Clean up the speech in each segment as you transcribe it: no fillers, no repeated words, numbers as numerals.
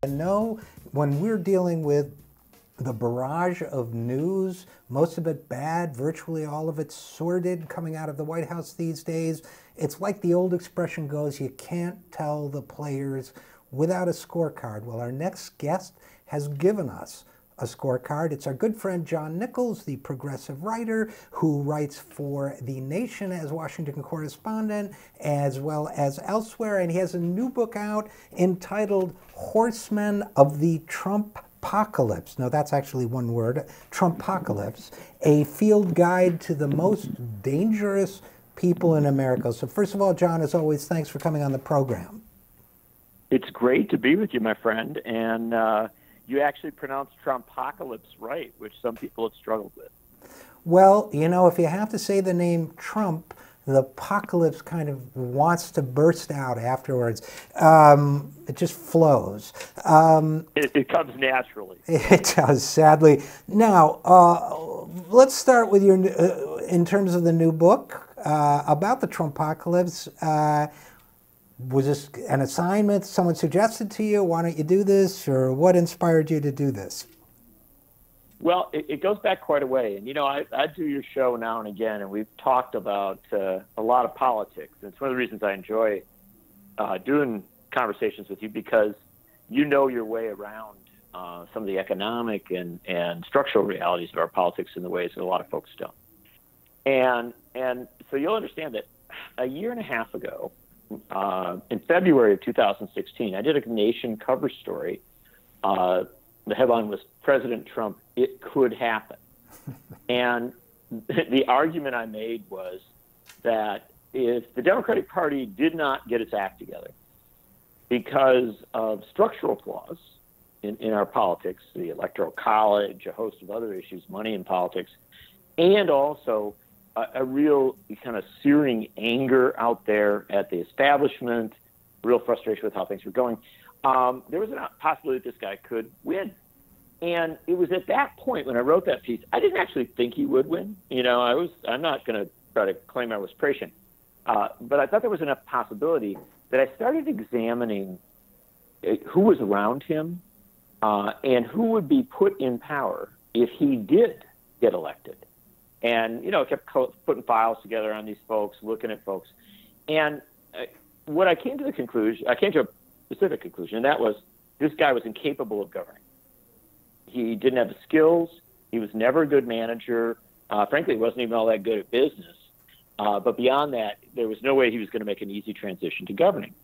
And no, when we're dealing with the barrage of news, most of it bad, virtually all of it sordid, coming out of the White House these days, it's like the old expression goes, you can't tell the players without a scorecard. Well, our next guest has given us a scorecard. It's our good friend John Nichols, the progressive writer who writes for The Nation as Washington correspondent, as well as elsewhere. And he has a new book out entitled Horsemen of the Trumpocalypse. No, that's actually one word, Trumpocalypse, a field guide to the most dangerous people in America. So first of all, John, as always, thanks for coming on the program. It's great to be with you, my friend. And you actually pronounced Trumpocalypse right, which some people have struggled with. Well, you know, if you have to say the name Trump, the apocalypse kind of wants to burst out afterwards. It just flows. It comes naturally. It does, sadly. Now, let's start with your, in terms of the new book about the Trumpocalypse. Was this an assignment someone suggested to you? Why don't you do this? Or what inspired you to do this? Well, it goes back quite a way. And, you know, I do your show now and again, and we've talked about a lot of politics. And it's one of the reasons I enjoy doing conversations with you, because you know your way around some of the economic and structural realities of our politics in the ways that a lot of folks don't. And so you'll understand that a year and a half ago, in February of 2016, I did a Nation cover story. The headline was President Trump, It Could Happen. And the argument I made was that if the Democratic Party did not get its act together because of structural flaws in our politics, the Electoral College, a host of other issues, money in politics, and also a real kind of searing anger out there at the establishment, real frustration with how things were going, there was a possibility that this guy could win. And it was at that point when I wrote that piece, I didn't actually think he would win. You know, I'm not going to try to claim I was prescient, but I thought there was enough possibility that I started examining who was around him and who would be put in power if he did get elected. And, you know, I kept putting files together on these folks, looking at folks. And what I came to a specific conclusion, and that was this guy was incapable of governing. He didn't have the skills. He was never a good manager. Frankly, he wasn't even all that good at business. But beyond that, there was no way he was going to make an easy transition to governing.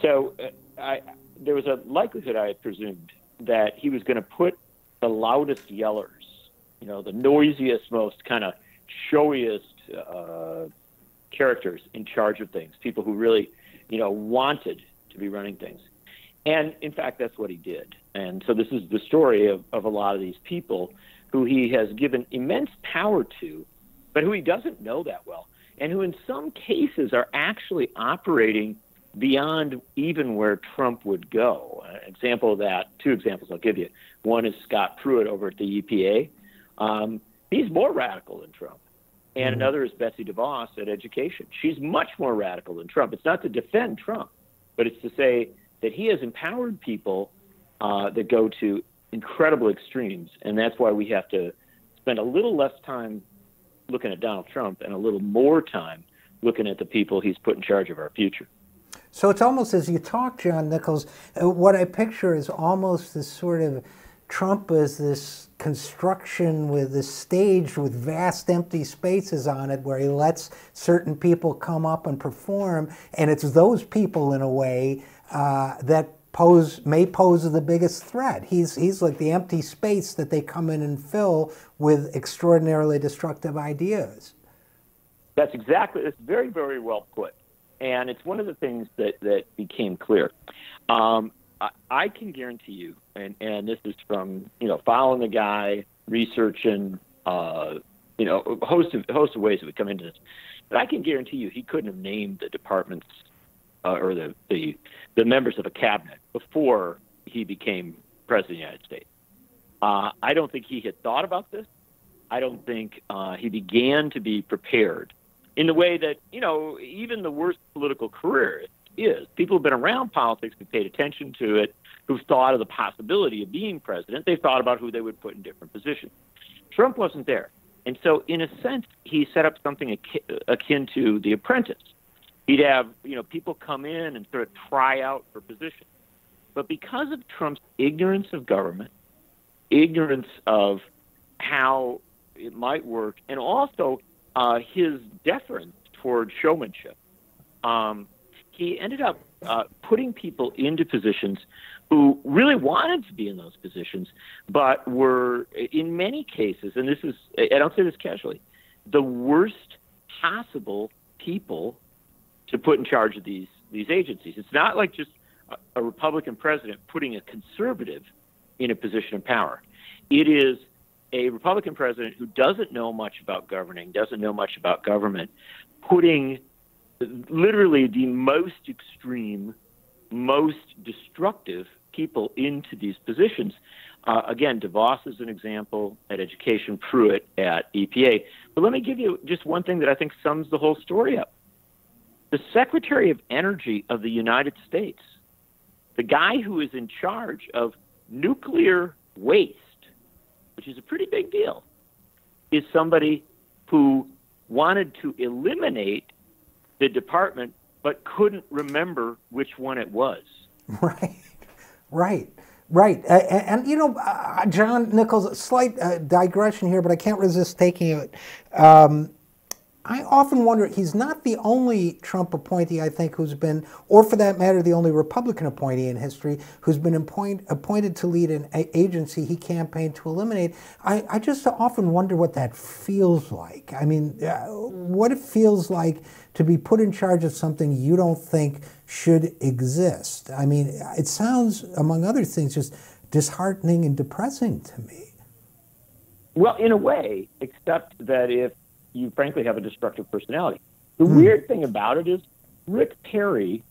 So there was a likelihood, I presumed, that he was going to put the loudest yellers, you know, the noisiest, most kind of showiest characters in charge of things, people who really, you know, wanted to be running things. And in fact, that's what he did. And so this is the story of a lot of these people who he has given immense power to, but who he doesn't know that well, and who in some cases are actually operating beyond even where Trump would go. An example of that, two examples I'll give you. One is Scott Pruitt over at the EPA. He's more radical than Trump. And another is Betsy DeVos at Education. She's much more radical than Trump. It's not to defend Trump, but it's to say that he has empowered people that go to incredible extremes. And that's why we have to spend a little less time looking at Donald Trump and a little more time looking at the people he's put in charge of our future. So it's almost, as you talk, John Nichols, what I picture is almost this sort of Trump as this construction with this stage with vast empty spaces on it where he lets certain people come up and perform, and it's those people in a way that may pose the biggest threat. He's like the empty space that they come in and fill with extraordinarily destructive ideas. It's very, very well put. And it's one of the things that became clear. I can guarantee you, and this is from, you know, following the guy, researching, you know, a host of ways that would come into this. But I can guarantee you he couldn't have named the departments or the members of a cabinet before he became president of the United States. I don't think he had thought about this. I don't think he began to be prepared in the way that, you know, even the worst political careerists is. People who've been around politics, who've paid attention to it, who've thought of the possibility of being president, they've thought about who they would put in different positions. Trump wasn't there. And so, in a sense, he set up something akin to The Apprentice. He'd have, people come in and sort of try out for positions. But because of Trump's ignorance of government, ignorance of how it might work, and also his deference toward showmanship, he ended up putting people into positions who really wanted to be in those positions, but were, in many cases, and this is, I don't say this casually, the worst possible people to put in charge of these agencies. It's not like just a Republican president putting a conservative in a position of power. It is a Republican president who doesn't know much about governing, doesn't know much about government, putting literally the most extreme, most destructive people into these positions. Again, DeVos is an example at Education, Pruitt at EPA. But let me give you just one thing that I think sums the whole story up. The Secretary of Energy of the United States, the guy who is in charge of nuclear waste, which is a pretty big deal, is somebody who wanted to eliminate the department but couldn't remember which one it was. Right. John Nichols, a slight digression here, but I can't resist taking it. I often wonder, he's not the only Trump appointee, I think, who's been, or for that matter, the only Republican appointee in history who's been appointed to lead an agency he campaigned to eliminate. I just often wonder what that feels like. I mean, what it feels like to be put in charge of something you don't think should exist. I mean, it sounds, among other things, just disheartening and depressing to me. Well, in a way, except that if you frankly have a destructive personality. The weird thing about it is Rick Perry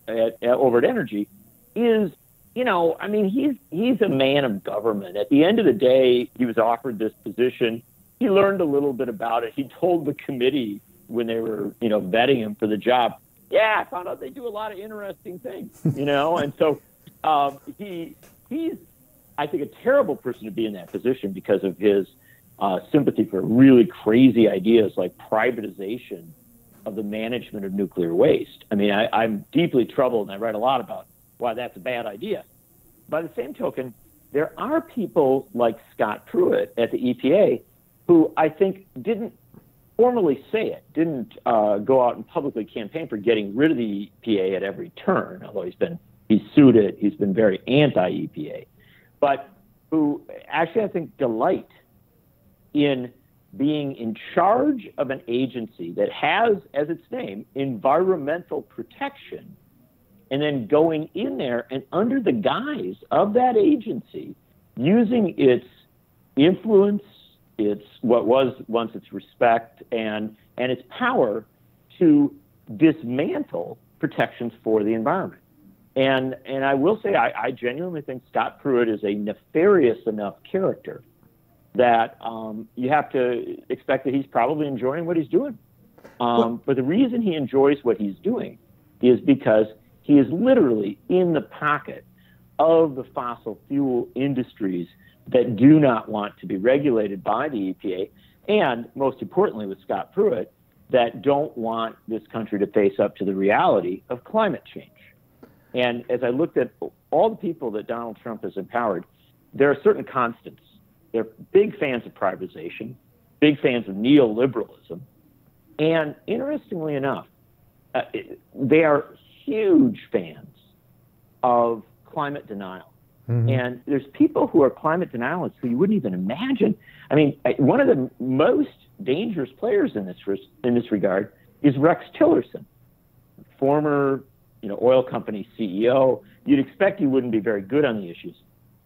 over at Energy is, he's a man of government. At the end of the day, he was offered this position. He learned a little bit about it. He told the committee when they were, vetting him for the job, I found out they do a lot of interesting things, and so he's, I think, a terrible person to be in that position because of his sympathy for really crazy ideas like privatization of the management of nuclear waste. I mean, I'm deeply troubled, and I write a lot about why that's a bad idea. By the same token, there are people like Scott Pruitt at the EPA who I think didn't formally say it, didn't go out and publicly campaign for getting rid of the EPA at every turn, although he's sued it, he's been very anti-EPA, but who actually, I think, delight in being in charge of an agency that has, as its name, environmental protection, and then going in there and under the guise of that agency, using its influence, its what was once its respect, and its power to dismantle protections for the environment. And I will say, I genuinely think Scott Pruitt is a nefarious enough character that you have to expect that he's probably enjoying what he's doing. But the reason he enjoys what he's doing is because he is literally in the pocket of the fossil fuel industries that do not want to be regulated by the EPA, and most importantly with Scott Pruitt, that don't want this country to face up to the reality of climate change. And as I looked at all the people that Donald Trump has empowered, there are certain constants. They're big fans of privatization, big fans of neoliberalism, and interestingly enough, they are huge fans of climate denial. Mm-hmm. And there's people who are climate denialists who you wouldn't even imagine. I mean, one of the most dangerous players in this regard is Rex Tillerson, former oil company CEO. You'd expect he wouldn't be very good on the issues,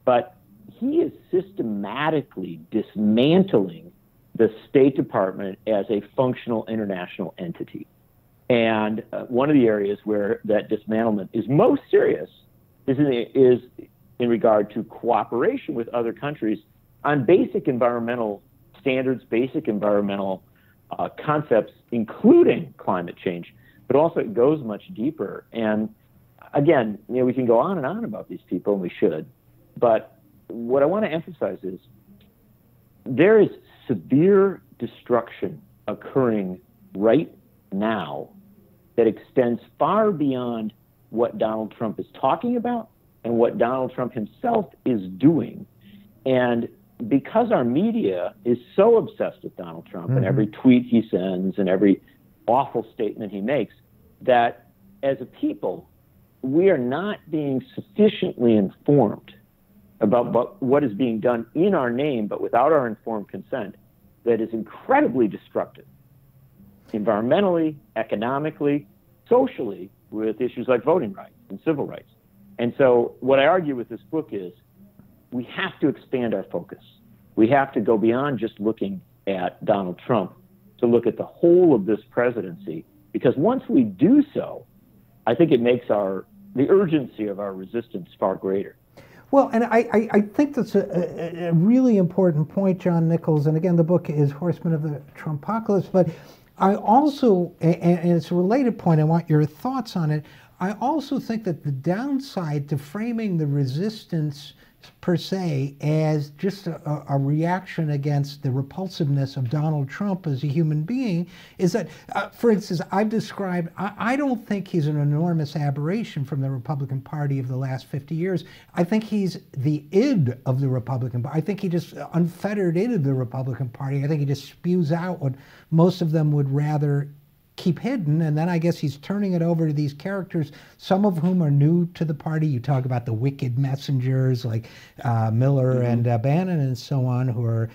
but he is systematically dismantling the State Department as a functional international entity. And one of the areas where that dismantlement is most serious is in regard to cooperation with other countries on basic environmental standards, basic environmental concepts, including climate change. but also it goes much deeper. And again, we can go on and on about these people, and we should. But what I want to emphasize is there is severe destruction occurring right now that extends far beyond what Donald Trump is talking about and what Donald Trump himself is doing. And because our media is so obsessed with Donald Trump and every tweet he sends and every awful statement he makes, that as a people, we are not being sufficiently informed about what is being done in our name, but without our informed consent, that is incredibly destructive, environmentally, economically, socially, with issues like voting rights and civil rights. And so what I argue with this book is we have to expand our focus. We have to go beyond just looking at Donald Trump to look at the whole of this presidency, because once we do so, I think it makes the urgency of our resistance far greater. Well, and I think that's a really important point, John Nichols. And again, the book is Horsemen of the Trumpocalypse. But I also, and it's a related point, I want your thoughts on it. I also think that the downside to framing the resistance per se as just a reaction against the repulsiveness of Donald Trump as a human being is that, for instance, I've described, I don't think he's an enormous aberration from the Republican Party of the last 50 years. I think he's the id of the Republican Party. I think he just unfettered id of the Republican Party. I think he just spews out what most of them would rather keep hidden, and then I guess he's turning it over to these characters, some of whom are new to the party. You talk about the wicked messengers like Miller and Bannon and so on, who are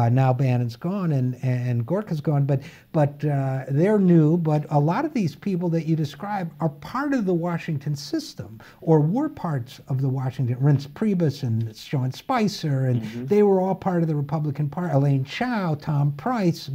now Bannon's gone and Gorka's gone, but they're new. But a lot of these people that you describe are part of the Washington system, or were parts of the Washington. Reince Priebus and Sean Spicer, and they were all part of the Republican Party. Elaine Chao, Tom Price,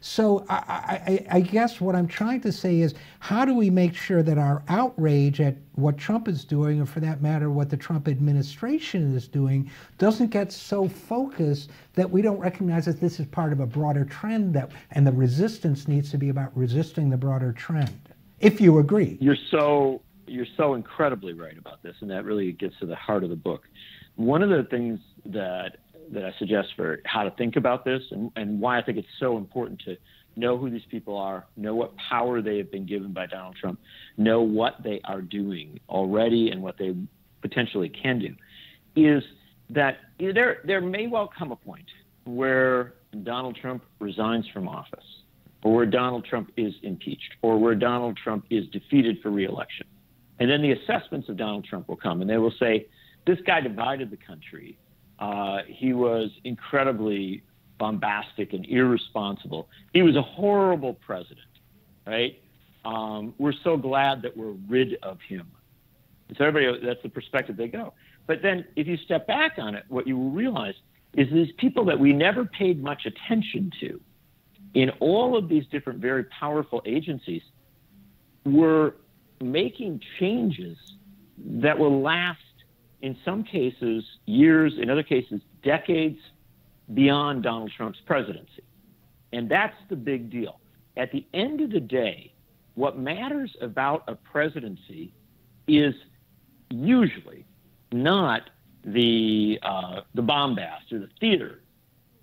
So I guess what I'm trying to say is, how do we make sure that our outrage at what Trump is doing, or for that matter, what the Trump administration is doing, doesn't get so focused that we don't recognize that this is part of a broader trend, and the resistance needs to be about resisting the broader trend, if you agree. You're so incredibly right about this, and that really gets to the heart of the book. One of the things that I suggest for how to think about this, and why I think it's so important to know who these people are, know what power they have been given by Donald Trump, know what they are doing already and what they potentially can do, is that there may well come a point where Donald Trump resigns from office, or where Donald Trump is impeached, or where Donald Trump is defeated for re-election. And then the assessments of Donald Trump will come, and they will say, this guy divided the country. He was incredibly bombastic and irresponsible. He was a horrible president, right? We're so glad that we're rid of him. So everybody, that's the perspective they go. But then if you step back on it, what you will realize is these people that we never paid much attention to in all of these different very powerful agencies were making changes that will last, in some cases, years, in other cases, decades beyond Donald Trump's presidency. And that's the big deal. At the end of the day, what matters about a presidency is usually not the bombast or the theater.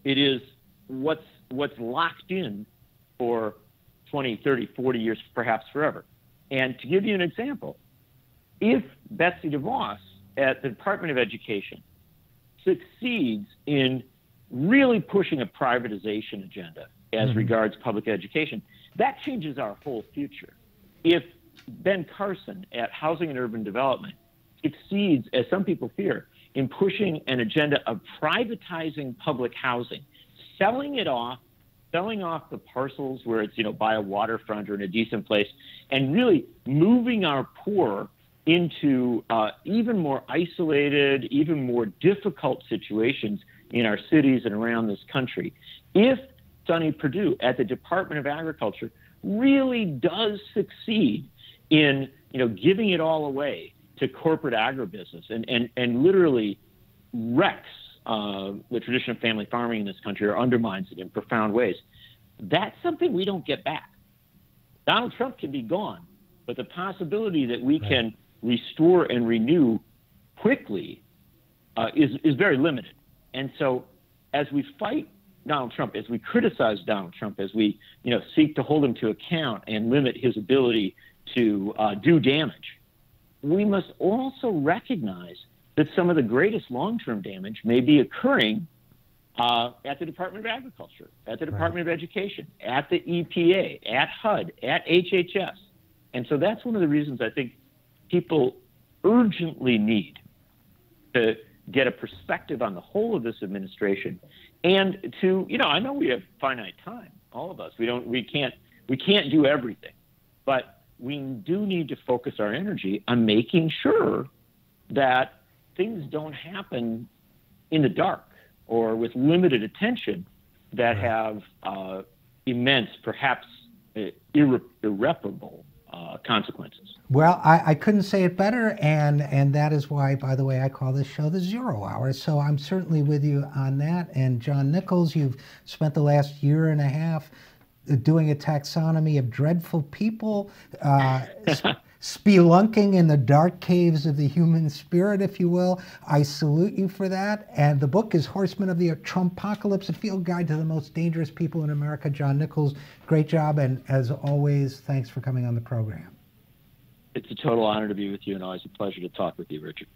It is what's locked in for 20, 30, 40 years, perhaps forever. And to give you an example, if Betsy DeVos at the Department of Education succeeds in really pushing a privatization agenda as regards public education, that changes our whole future. If Ben Carson at Housing and Urban Development succeeds, as some people fear, in pushing an agenda of privatizing public housing, selling off the parcels where it's, by a waterfront or in a decent place, and really moving our poor into even more isolated, even more difficult situations in our cities and around this country. If Sonny Perdue at the Department of Agriculture really does succeed in, giving it all away to corporate agribusiness and literally wrecks the tradition of family farming in this country, or undermines it in profound ways, that's something we don't get back. Donald Trump can be gone, but the possibility that we can restore and renew quickly is very limited. And so as we fight Donald Trump, as we criticize Donald Trump, as we seek to hold him to account and limit his ability to do damage, we must also recognize that some of the greatest long-term damage may be occurring at the Department of Agriculture, at the Department of Education, at the EPA, at HUD, at HHS. And so that's one of the reasons I think people urgently need to get a perspective on the whole of this administration, and to, I know we have finite time, all of us. We can't do everything, but we do need to focus our energy on making sure that things don't happen in the dark or with limited attention that have immense, perhaps irreparable consequences. Well, I couldn't say it better, and that is why, by the way, I call this show the 0 Hour. So I'm certainly with you on that. And John Nichols, you've spent the last year and a half doing a taxonomy of dreadful people, spelunking in the dark caves of the human spirit, if you will. I salute you for that. And the book is Horsemen of the Trumpocalypse, a field guide to the most dangerous people in America. John Nichols, great job. And as always, thanks for coming on the program. It's a total honor to be with you, and always a pleasure to talk with you, Richard.